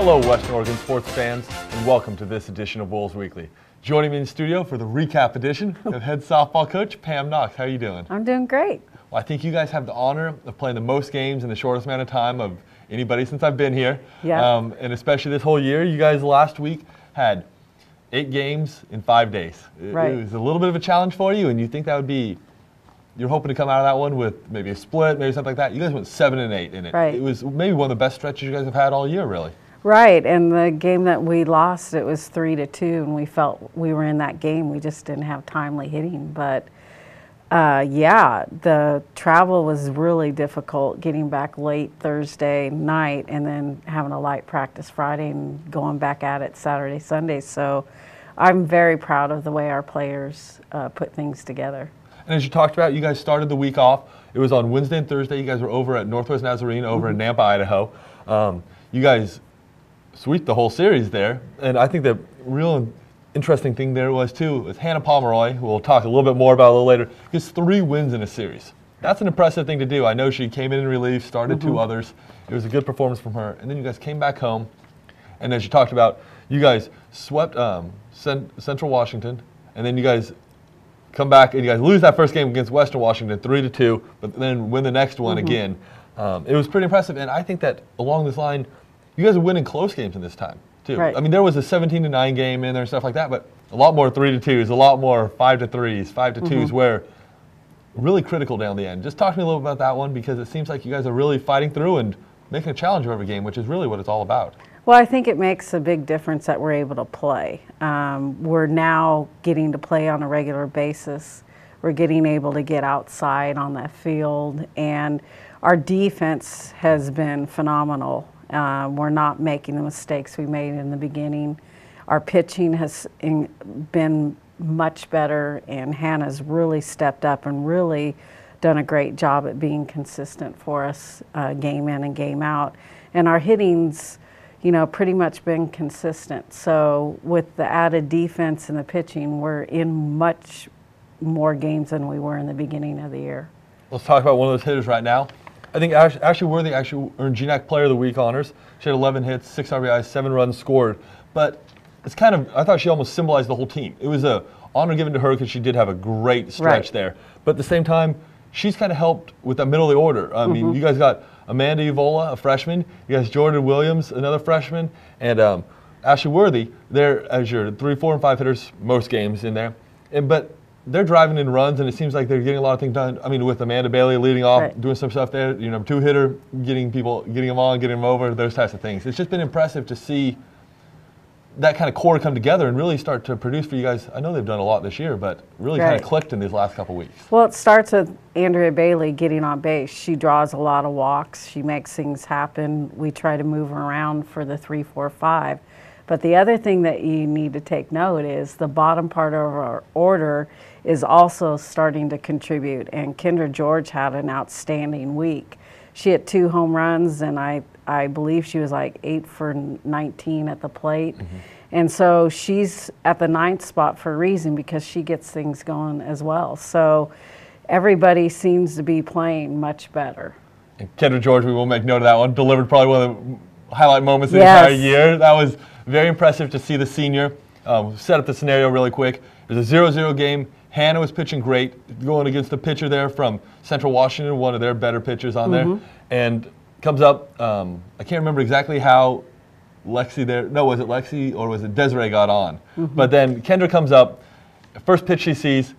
Hello, Western Oregon sports fans, and welcome to this edition of Wolves Weekly. Joining me in the studio for the recap edition of head softball coach Pam Knox. How are you doing? I'm doing great. Well, I think you guys have the honor of playing the most games in the shortest amount of time of anybody since I've been here. Yeah. And especially this whole year. You guys last week had 8 games in 5 days. Right. It was a little bit of a challenge for you, and you think that would be, you're hoping to come out of that one with maybe a split, maybe something like that. You guys went 7-8 in it. Right. It was maybe one of the best stretches you guys have had all year, really. Right, and the game that we lost, it was 3-2, and we felt we were in that game. We just didn't have timely hitting, but yeah, the travel was really difficult, getting back late Thursday night and then having a light practice Friday and going back at it Saturday, Sunday. So I'm very proud of the way our players put things together. And as you talked about, you guys started the week off. It was on Wednesday and Thursday. You guys were over at Northwest Nazarene over in Nampa, Idaho. You guys swept the whole series there. And I think the real interesting thing there was, too, was Hannah Pomeroy, who we'll talk a little bit more about a little later, gets 3 wins in a series. That's an impressive thing to do. I know she came in relief, started 2 others. It was a good performance from her. And then you guys came back home. And as you talked about, you guys swept Central Washington. And then you guys come back and you guys lose that first game against Western Washington 3-2, but then win the next one again. It was pretty impressive. And I think that along this line, you guys are winning close games in this time, too. Right. I mean, there was a 17-9 game in there and stuff like that, but a lot more 3-2s, a lot more 5-3s, 5-2s, where really critical down the end. Just talk to me a little bit about that one, because it seems like you guys are really fighting through and making a challenge of every game, which is really what it's all about. Well, I think it makes a big difference that we're able to play. We're now getting to play on a regular basis. We're getting able to get outside on that field, and our defense has been phenomenal. We're not making the mistakes we made in the beginning. Our pitching has been much better, and Hannah's really stepped up and really done a great job at being consistent for us game in and game out. And our hitting's, you know, pretty much been consistent. So with the added defense and the pitching, we're in much more games than we were in the beginning of the year. Let's talk about one of those hitters right now. I think Ashley Worthy actually earned GNAC Player of the Week honors. She had 11 hits, 6 RBIs, 7 runs scored. But it's kind of, I thought she almost symbolized the whole team. It was an honor given to her because she did have a great stretch there. But at the same time, she's kind of helped with the middle of the order. I mean, you guys got Amanda Evola, a freshman. You guys Jordan Williams, another freshman. And Ashley Worthy, they're as your 3, 4, and 5 hitters most games in there. But they're driving in runs, and it seems like they're getting a lot of things done. I mean, with Amanda Bailey leading off, doing some stuff there, you know, 2 hitter, getting them on, getting them over, those types of things. It's just been impressive to see that kind of core come together and really start to produce for you guys. I know they've done a lot this year, but really kind of clicked in these last couple weeks. Well, it starts with Andrea Bailey getting on base. She draws a lot of walks. She makes things happen. We try to move her around for the 3, 4, 5. But the other thing that you need to take note is the bottom part of our order is also starting to contribute. And Kendra George had an outstanding week. She hit 2 home runs, and I believe she was like 8 for 19 at the plate. And so she's at the 9th spot for a reason, because she gets things going as well. So everybody seems to be playing much better. And Kendra George, we will make note of that one, delivered probably one of the highlight moments of the entire year. That was very impressive to see the senior. Set up the scenario really quick. It was a 0-0 game. Hannah was pitching great, going against the pitcher there from Central Washington, one of their better pitchers on there, and comes up. I can't remember exactly how Lexi there. No, was it Lexi or was it Desiree got on? But then Kendra comes up. First pitch she sees,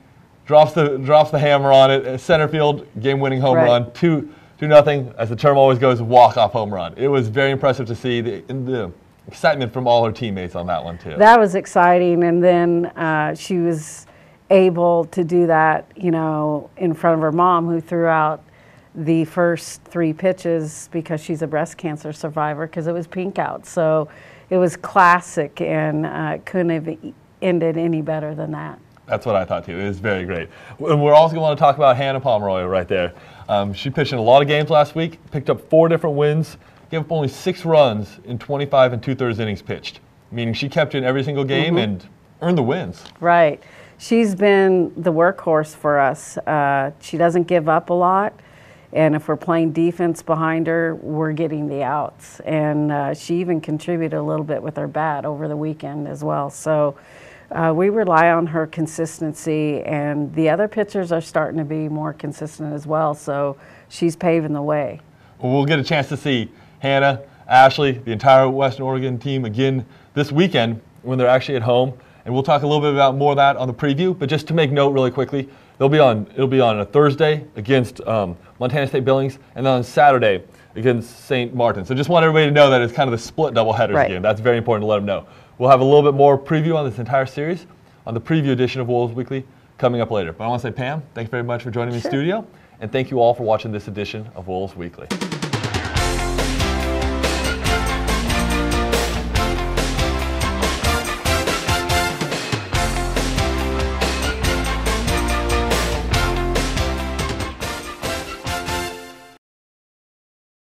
drops the hammer on it. Center field, game-winning home run. 2-0. As the term always goes, walk-off home run. It was very impressive to see the excitement from all her teammates on that one too. That was exciting, and then she was able to do that, you know, in front of her mom, who threw out the first 3 pitches because she's a breast cancer survivor, because it was pink out. So it was classic, and couldn't have ended any better than that. That's what I thought too. It was very great. And we're also going to want to talk about Hannah Pomeroy right there. She pitched in a lot of games last week, picked up 4 different wins, gave up only 6 runs in 25 2/3 innings pitched, meaning she kept you in every single game and earned the wins. Right. She's been the workhorse for us. She doesn't give up a lot, And if we're playing defense behind her, we're getting the outs. And she even contributed a little bit with her bat over the weekend as well. So we rely on her consistency, and the other pitchers are starting to be more consistent as well. So she's paving the way. Well, we'll get a chance to see Hannah, Ashley, the entire Western Oregon team again this weekend when they're actually at home. And we'll talk a little bit about more of that on the preview. But just to make note really quickly, it'll be on a Thursday against Montana State Billings, and then on Saturday against St. Martin. So just want everybody to know that it's kind of the split doubleheaders again. That's very important to let them know. We'll have a little bit more preview on this entire series on the preview edition of Wolves Weekly coming up later. But I want to say, Pam, thanks very much for joining me in studio, and thank you all for watching this edition of Wolves Weekly.